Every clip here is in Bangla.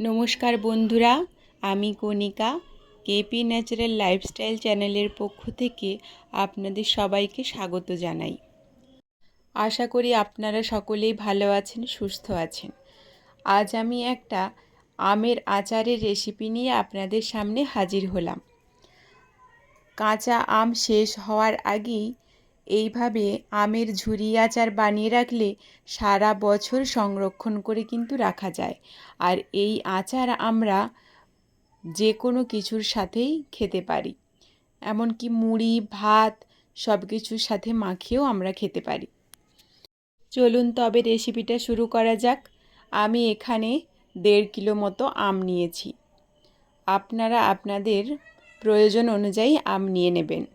নমস্কার বন্ধুরা, আমি কণিকা কেপি ন্যাচারাল লাইফস্টাইল চ্যানেলের পক্ষ থেকে আপনাদের সবাইকে স্বাগত জানাই। আশা করি আপনারা সকলেই ভালো আছেন, সুস্থ আছেন। আজ আমি একটা আমের আচারের রেসিপি নিয়ে আপনাদের সামনে হাজির হলাম। কাঁচা আম শেষ হওয়ার আগেই এইভাবে আমের ঝুরি আচার বানিয়ে রাখলে সারা বছর সংরক্ষণ করে কিন্তু রাখা যায়। আর এই আচার আমরা যে কোনো কিছুর সাথেই খেতে পারি, এমনকি মুড়ি ভাত সব কিছুর সাথে মাখিয়েও আমরা খেতে পারি। চলুন তবে রেসিপিটা শুরু করা যাক। আমি এখানে 1.5 কিলো মতো আম নিয়েছি। আপনারা আপনাদের প্রয়োজন অনুযায়ী আম নিয়ে নেবেন।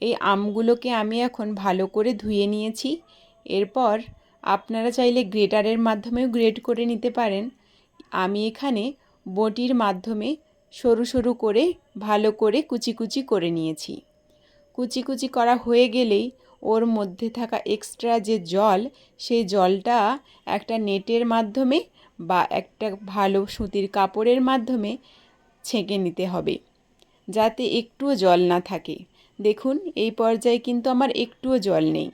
এই আমগুলোকে আমি এখন ভালো করে ধুয়ে নিয়েছি। এরপর আপনারা চাইলে গ্রেটারের মাধ্যমেও গ্রেট করে নিতে পারেন। আমি এখানে বটির মাধ্যমে সরু সরু করে ভালো করে কুচি কুচি করে নিয়েছি। কুচি কুচি করা হয়ে গেলেই ওর মধ্যে থাকা এক্সট্রা যে জল, সেই জলটা একটা নেটের মাধ্যমে বা একটা ভালো সুতির কাপড়ের মাধ্যমে ছেঁকে নিতে হবে, যাতে একটুও জল না থাকে। দেখুন, এই পর্যায়ে কিন্তু আমার একটুও জল নেই।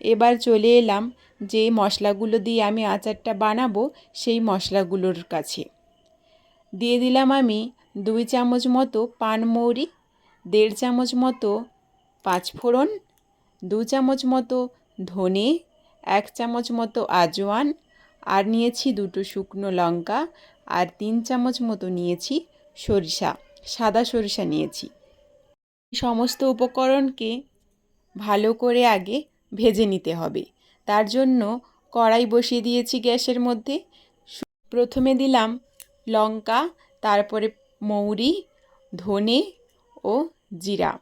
এবার চলে এলাম যে মশলাগুলো দিয়ে আমি আচারটা বানাবো সেই মশলাগুলোর কাছে। দিয়ে দিলাম আমি 2 চামচ মতো পানমৌরি, 1.5 চামচ মতো পাঁচফোড়ন, 2 চামচ মতো ধনে, 1 চামচ মতো আজওয়ান, আর নিয়েছি 2টো শুকনো লঙ্কা, আর 3 চামচ মতো নিয়েছি সরিষা, সাদা সরিষা নিয়েছি। সমস্ত উপকরণকে ভালো করে আগে ভেজে নিতে হবে। তার জন্য কড়াই বসিয়ে দিয়েছি গ্যাসের মধ্যে। প্রথমে দিলাম লঙ্কা, তারপরে মৌরি, ধনে ও জিরা।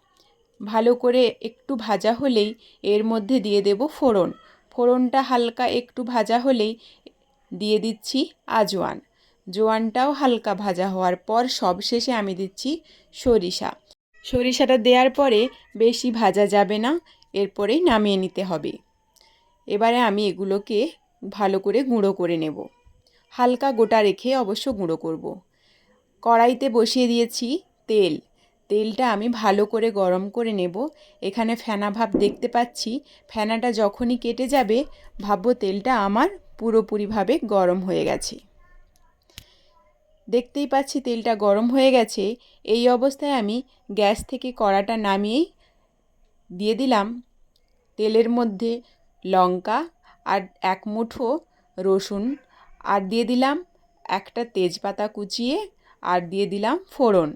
ভালো করে একটু ভাজা হলেই এর মধ্যে দিয়ে দেব ফোড়ন। ফোড়নটা হালকা একটু ভাজা হলেই দিয়ে দিচ্ছি আজওয়ান। জোয়ানটাও হালকা ভাজা হওয়ার পর সবশেষে আমি দিচ্ছি সরিষা। সরিষাটা দেওয়ার পরে বেশি ভাজা যাবে না, এরপরেই নামিয়ে নিতে হবে। এবারে আমি এগুলোকে ভালো করে গুঁড়ো করে নেব। হালকা গোটা রেখে অবশ্য গুঁড়ো করব। কড়াইতে বসিয়ে দিয়েছি তেল। তেলটা আমি ভালো করে গরম করে নেব। এখানে ফেনা ভাব দেখতে পাচ্ছি। ফেনাটা যখনই কেটে যাবে ভাববো তেলটা আমার পুরোপুরিভাবে গরম হয়ে গেছে। দেখতেই পাচ্ছি তেলটা গরম হয়ে গেছে। এই অবস্থায় আমি গ্যাস থেকে কড়াটা নামিয়েই দিয়ে দিলাম তেলের মধ্যে লঙ্কা আর 1 মুঠো রসুন, আর দিয়ে দিলাম একটা তেজপাতা কুচিয়ে, আর দিয়ে দিলাম ফোড়ন।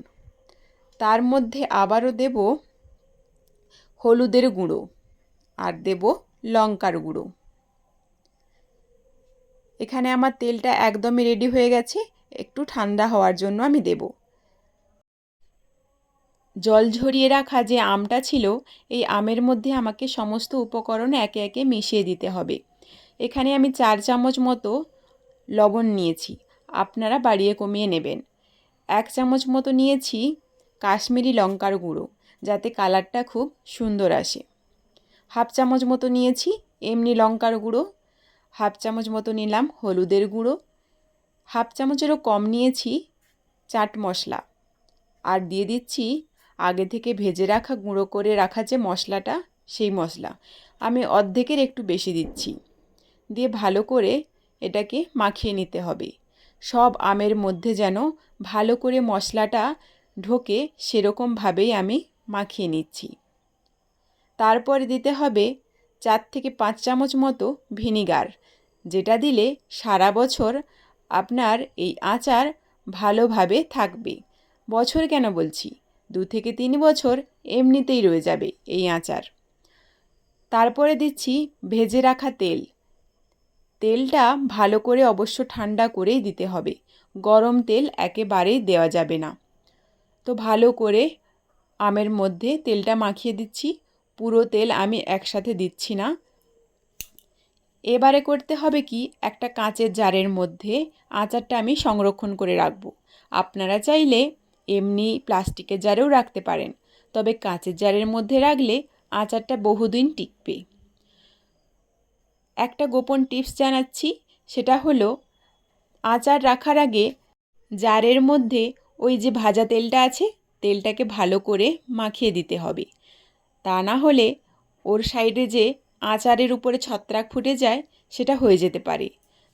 তার মধ্যে আবারও দেব হলুদের গুঁড়ো, আর দেব লঙ্কার গুঁড়ো। এখানে আমার তেলটা একদমই রেডি হয়ে গেছে। একটু ঠান্ডা হওয়ার জন্য আমি দেব। জল ঝরিয়ে রাখা যে আমটা ছিল, এই আমের মধ্যে আমাকে সমস্ত উপকরণ একে একে মিশিয়ে দিতে হবে। এখানে আমি 4 চামচ মতো লবণ নিয়েছি, আপনারা বাড়িয়ে কমিয়ে নেবেন। 1 চামচ মতো নিয়েছি কাশ্মীরি লঙ্কার গুঁড়ো, যাতে কালারটা খুব সুন্দর আসে। 1/2 চামচ মতো নিয়েছি এমনি লঙ্কার গুঁড়ো, 1/2 চামচ মতো নিলাম হলুদের গুঁড়ো, 1/2 চামচেরও কম নিয়েছি চাট মশলা, আর দিয়ে দিচ্ছি আগে থেকে ভেজে রাখা গুঁড়ো করে রাখা যে মশলাটা, সেই মশলা আমি অর্ধেকের একটু বেশি দিচ্ছি। দিয়ে ভালো করে এটাকে মাখিয়ে নিতে হবে। সব আমের মধ্যে যেন ভালো করে মশলাটা ঢোকে, সেরকমভাবেই আমি মাখিয়ে নিচ্ছি। তারপরে দিতে হবে 4 থেকে 5 চামচ মতো ভিনিগার, যেটা দিলে সারা বছর আপনার এই আচার ভালোভাবে থাকবে। বছর কেন বলছি, 2 থেকে 3 বছর এমনিতেই রয়ে যাবে এই আচার। তারপরে দিচ্ছি ভেজে রাখা তেল। তেলটা ভালো করে অবশ্য ঠান্ডা করেই দিতে হবে, গরম তেল একেবারেই দেওয়া যাবে না। তো ভালো করে আমের মধ্যে তেলটা মাখিয়ে দিচ্ছি। পুরো তেল আমি একসাথে দিচ্ছি না। এবারে করতে হবে কি, একটা কাঁচের জারের মধ্যে আচারটা আমি সংরক্ষণ করে রাখব। আপনারা চাইলে এমনি প্লাস্টিকের জারেও রাখতে পারেন, তবে কাঁচের জারের মধ্যে রাখলে আচারটা বহুদিন টিকবে। একটা গোপন টিপস জানাচ্ছি, সেটা হলো আচার রাখার আগে জারের মধ্যে ওই যে ভাজা তেলটা আছে, তেলটাকে ভালো করে মাখিয়ে দিতে হবে। তা না হলে ওর সাইডে যে আচারের উপরে ছত্রাক ফুটে যায়, সেটা হয়ে যেতে পারে।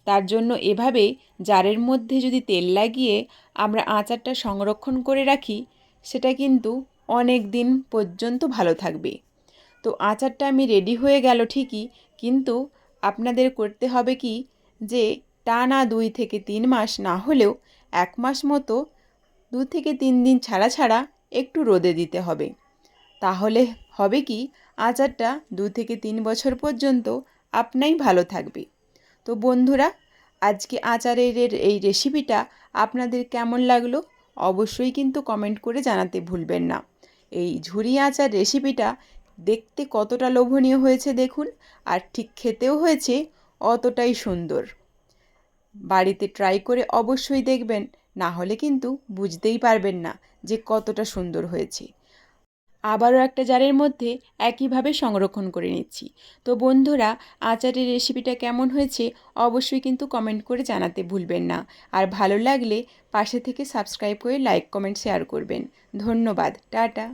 তার জন্য এভাবে জারের মধ্যে যদি তেল লাগিয়ে আমরা আচারটা সংরক্ষণ করে রাখি, সেটা কিন্তু অনেক দিন পর্যন্ত ভালো থাকবে। তো আচারটা আমি রেডি হয়ে গেল ঠিকই, কিন্তু আপনাদের করতে হবে কি, যে টানা 2 থেকে 3 মাস না হলেও 1 মাস মতো 2 থেকে 3 দিন ছাড়া ছাড়া একটু রোদে দিতে হবে। তাহলে হবে কি, আচারটা 2 থেকে 3 বছর পর্যন্ত আপনাই ভালো থাকবে। তো বন্ধুরা, আজকে আচারের এই রেসিপিটা আপনাদের কেমন লাগলো অবশ্যই কিন্তু কমেন্ট করে জানাতে ভুলবেন না। এই ঝুরি আচার রেসিপিটা দেখতে কতটা লোভনীয় হয়েছে দেখুন, আর ঠিক খেতেও হয়েছে অতটাই সুন্দর। বাড়িতে ট্রাই করে অবশ্যই দেখবেন, না হলে কিন্তু বুঝতেই পারবেন না যে কতটা সুন্দর হয়েছে। আবারও একটা জারের মধ্যে একইভাবে সংরক্ষণ করে নিচ্ছি। তো বন্ধুরা, আচারের রেসিপিটা কেমন হয়েছে অবশ্যই কিন্তু কমেন্ট করে জানাতে ভুলবেন না। আর ভালো লাগলে পাশে থেকে সাবস্ক্রাইব করে লাইক, কমেন্ট, শেয়ার করবেন। ধন্যবাদ। টাটা।